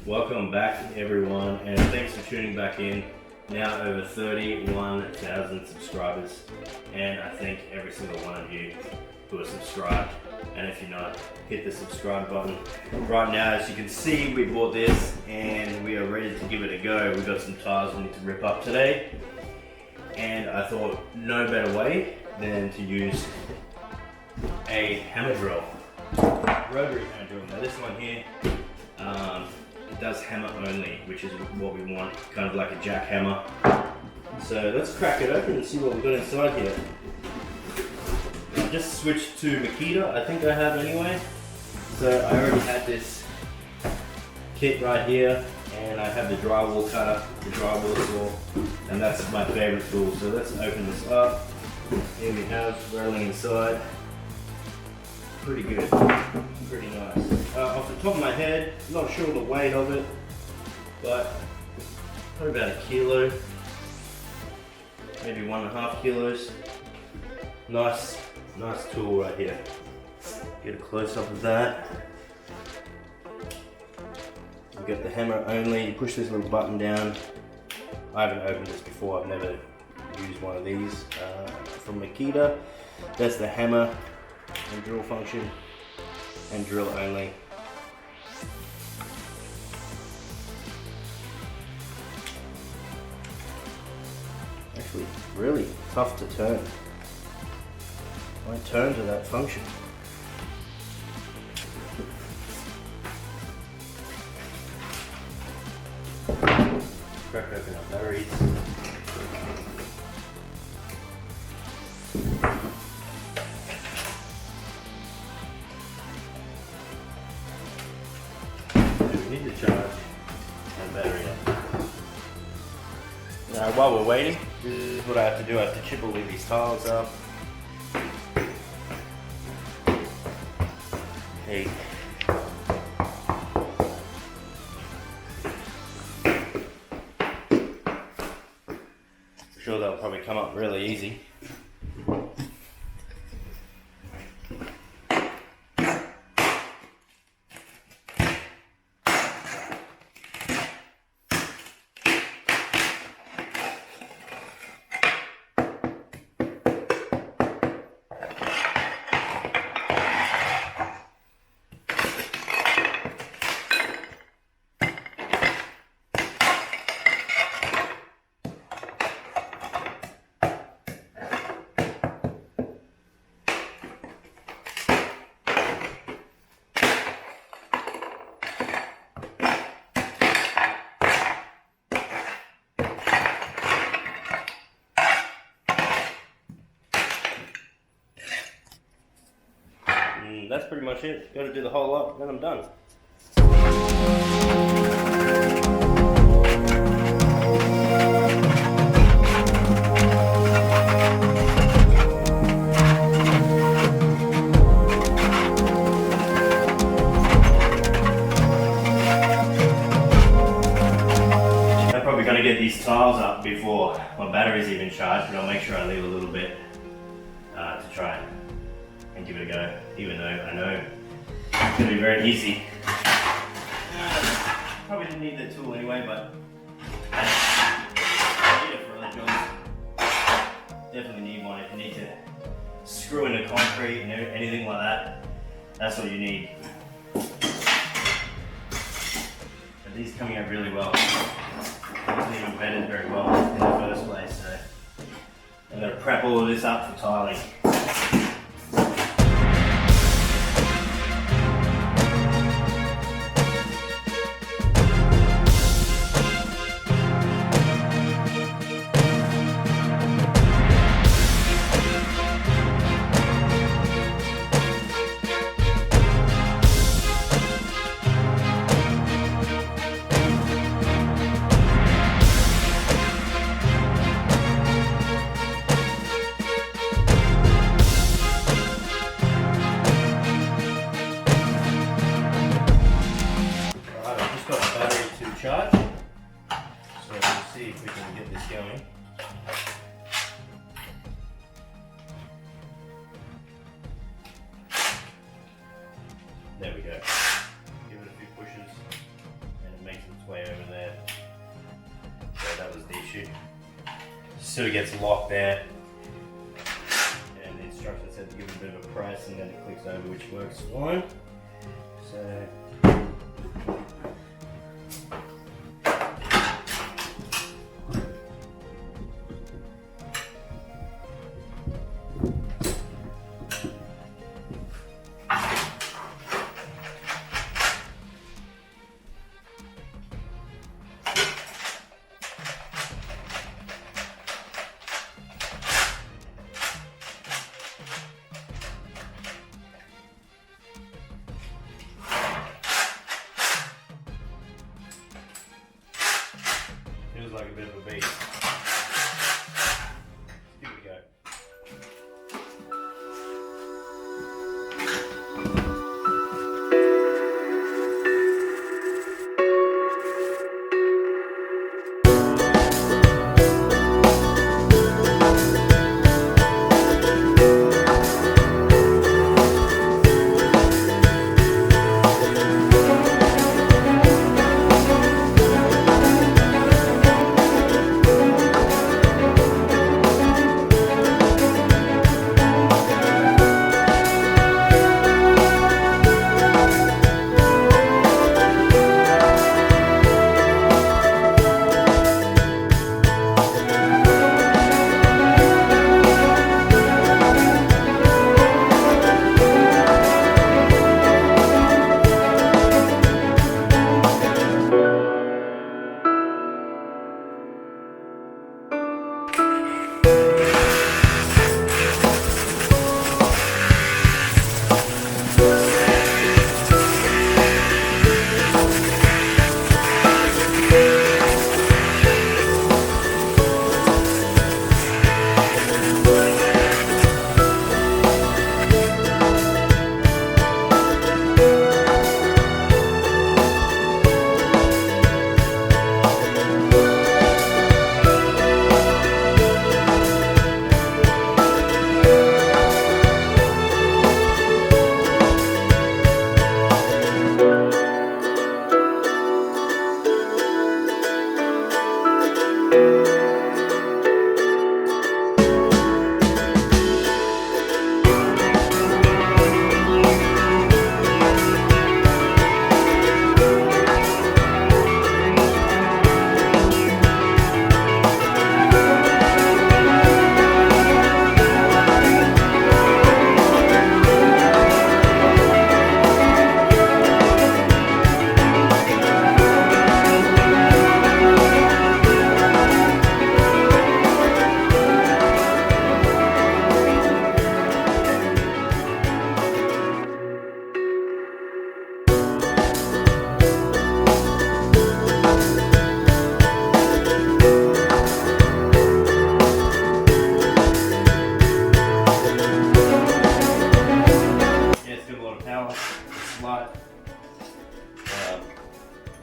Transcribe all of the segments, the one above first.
Welcome back everyone, and thanks for tuning back in. Now over 31,000 subscribers, and I thank every single one of you who are subscribed. And if you're not, hit the subscribe button. Right now, as you can see, we bought this and we are ready to give it a go. We've got some tiles we need to rip up today, and I thought no better way than to use a hammer drill, rotary hammer drill. Now this one here, it does hammer only, which is what we want, kind of like a jackhammer. So let's crack it open and see what we've got inside here. I've just switched to MAKITA, I think I have anyway. So I already had this kit right here, and I have the drywall cutter, the drywall saw, and that's my favorite tool. So let's open this up. Here we have rolling inside. Pretty good, pretty nice. Off the top of my head, not sure the weight of it, but probably about 1 kilo, maybe 1.5 kilos. Nice tool right here. Get a close up of that. We've got the hammer only. You push this little button down. I haven't opened this before. I've never used one of these from MAKITA. That's the hammer and drill function, and drill only. Actually, really tough to turn. Won't turn to that function. Crack open our batteries. We need to charge our battery up. Now, while we're waiting, this is what I have to do. I have to chip all of these tiles up. Hey. I'm sure they'll probably come up really easy. That's pretty much it. Got to do the whole lot, then I'm done. I'm probably going to get these tiles up before my battery's even charged, but I'll make sure I leave a little bit to try and give it a go, even though I know it's going to be very easy. Probably didn't need the tool anyway, but I need it for other jobs. Definitely need one if you need to screw into concrete and anything like that. That's what you need. But these coming out really well. I wasn't even bedded very well in the first place, so I'm going to prep all of this up for tiling. sort of gets locked there. And the instructions said to give it a bit of a press, and then it clicks over, which works fine. So feels like a bit of a beast. Here we go.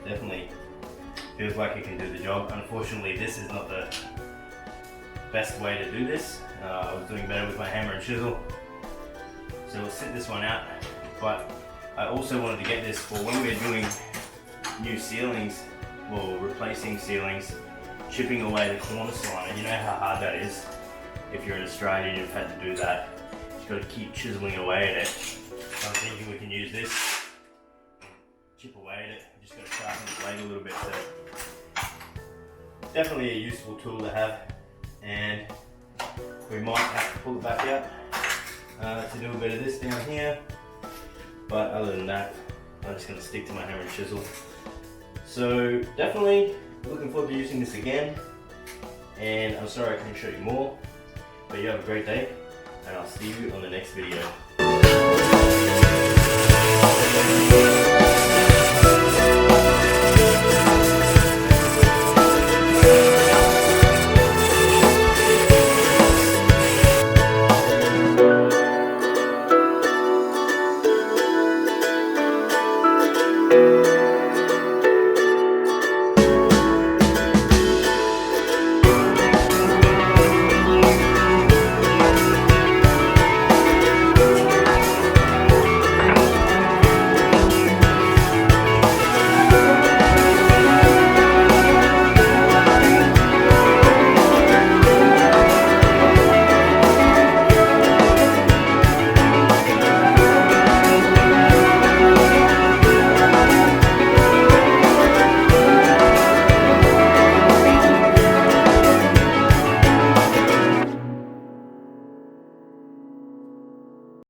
Definitely feels like it can do the job. Unfortunately, this is not the best way to do this. I was doing better with my hammer and chisel, so we'll sit this one out. But I also wanted to get this for when we're doing new ceilings or replacing ceilings, chipping away the cornice line. And you know how hard that is. If you're in Australia and you've had to do that, you've got to keep chiseling away at it. So I'm thinking we can use this, chip away at it. Just got to sharpen the blade a little bit. So definitely a useful tool to have, and we might have to pull it back out to do a bit of this down here. But other than that, I'm just going to stick to my hammer and chisel. So definitely looking forward to using this again, and I'm sorry I couldn't show you more, but you have a great day, and I'll see you on the next video.